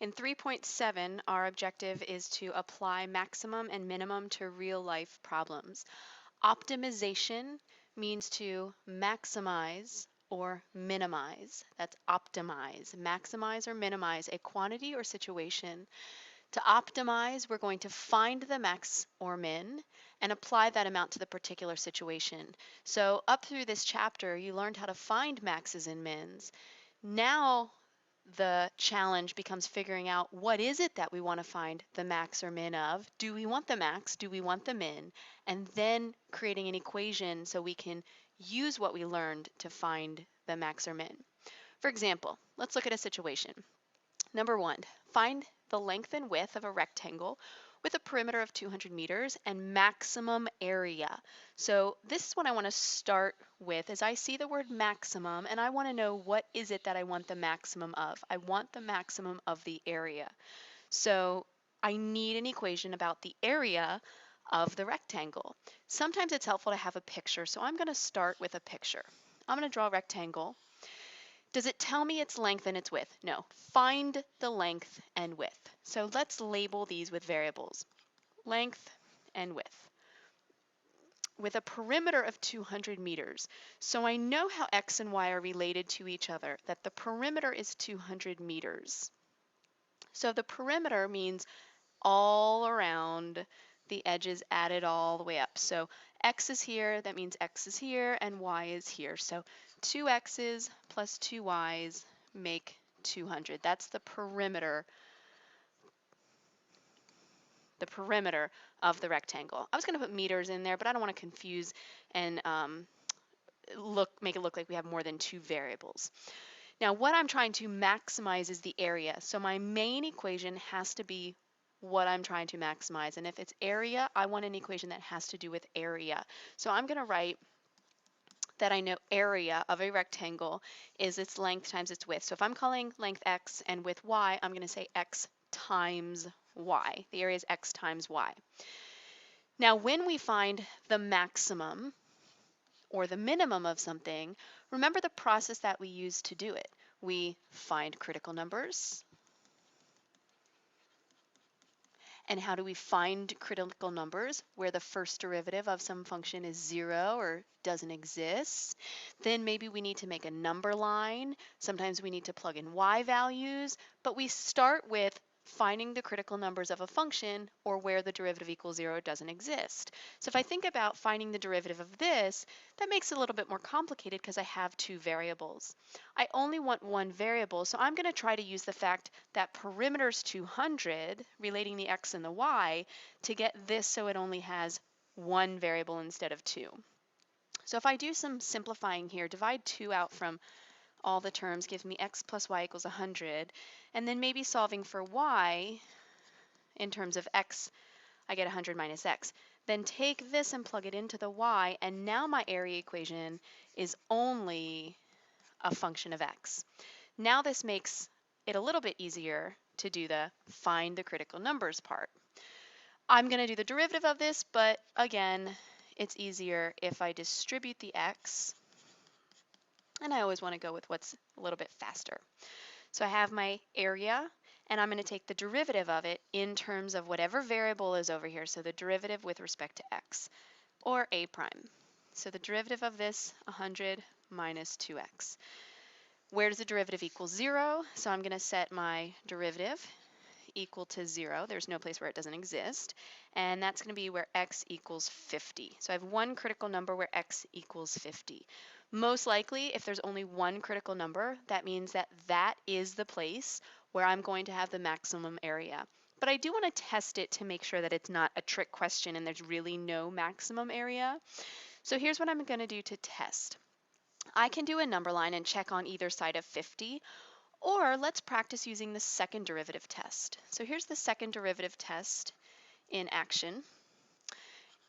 In 3.7, our objective is to apply maximum and minimum to real-life problems. Optimization means to maximize or minimize. That's optimize. Maximize or minimize a quantity or situation. To optimize, we're going to find the max or min and apply that amount to the particular situation. So up through this chapter, you learned how to find maxes and mins. Now the challenge becomes figuring out what is it that we want to find the max or min of. Do we want the max? Do we want the min? And then creating an equation so we can use what we learned to find the max or min. For example, let's look at a situation. Number one, find the length and width of a rectangle with a perimeter of 200 meters and maximum area. So this is what I want to start with is I see the word maximum and I want to know what is it that I want the maximum of. I want the maximum of the area. So I need an equation about the area of the rectangle. Sometimes it's helpful to have a picture, so I'm going to start with a picture. I'm going to draw a rectangle. Does it tell me its length and its width? No. Find the length and width. So let's label these with variables. Length and width. With a perimeter of 200 meters. So I know how x and y are related to each other, that the perimeter is 200 meters. So the perimeter means all around, the edges added all the way up. So x is here, that means x is here, and y is here. So 2x's plus 2y's make 200. That's the perimeter of the rectangle. I was going to put meters in there, but I don't want to confuse and make it look like we have more than two variables. Now what I'm trying to maximize is the area. So my main equation has to be what I'm trying to maximize. And if it's area, I want an equation that has to do with area. So I'm going to write that I know area of a rectangle is its length times its width. So if I'm calling length x and width y, I'm going to say x times y. The area is x times y. Now when we find the maximum or the minimum of something, remember the process that we use to do it. We find critical numbers. And how do we find critical numbers? Where the first derivative of some function is 0 or doesn't exist. Then maybe we need to make a number line. Sometimes we need to plug in y values, but we start with finding the critical numbers of a function or where the derivative equals 0 doesn't exist. So if I think about finding the derivative of this, that makes it a little bit more complicated because I have two variables. I only want one variable, so I'm going to try to use the fact that perimeter is 200, relating the x and the y, to get this so it only has one variable instead of two. So if I do some simplifying here, divide 2 out from all the terms gives me x plus y equals 100, and then maybe solving for y in terms of x, I get 100 minus x. Then take this and plug it into the y, and now my area equation is only a function of x. Now this makes it a little bit easier to do the find the critical numbers part. I'm going to do the derivative of this, but again, it's easier if I distribute the x, and I always want to go with what's a little bit faster. So I have my area, and I'm going to take the derivative of it in terms of whatever variable is over here, so the derivative with respect to x, or a prime. So the derivative of this, 100 minus 2x. Where does the derivative equal 0? So I'm going to set my derivative equal to 0. There's no place where it doesn't exist. And that's going to be where x equals 50. So I have one critical number where x equals 50. Most likely, if there's only one critical number, that means that that is the place where I'm going to have the maximum area. But I do want to test it to make sure that it's not a trick question and there's really no maximum area. So here's what I'm going to do to test. I can do a number line and check on either side of 50, or let's practice using the second derivative test. So here's the second derivative test in action.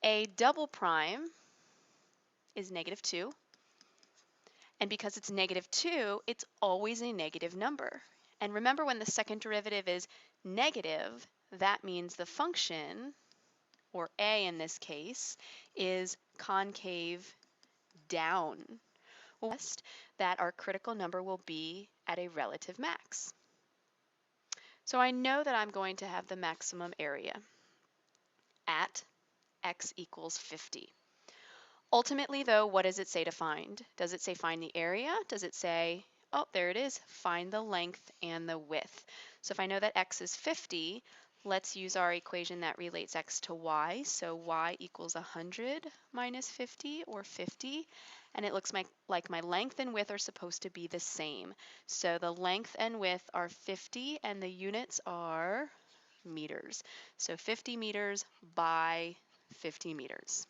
A double prime is -2, and because it's -2, it's always a negative number. And remember, when the second derivative is negative, that means the function, or a in this case, is concave down. We'll test that our critical number will be at a relative max. So I know that I'm going to have the maximum area at x equals 50. Ultimately, though, what does it say to find? Does it say find the area? Does it say, oh, there it is, find the length and the width? So if I know that x is 50, let's use our equation that relates x to y. So y equals 100 minus 50, or 50. And it looks like my length and width are supposed to be the same. So the length and width are 50, and the units are meters. So 50 meters by 50 meters.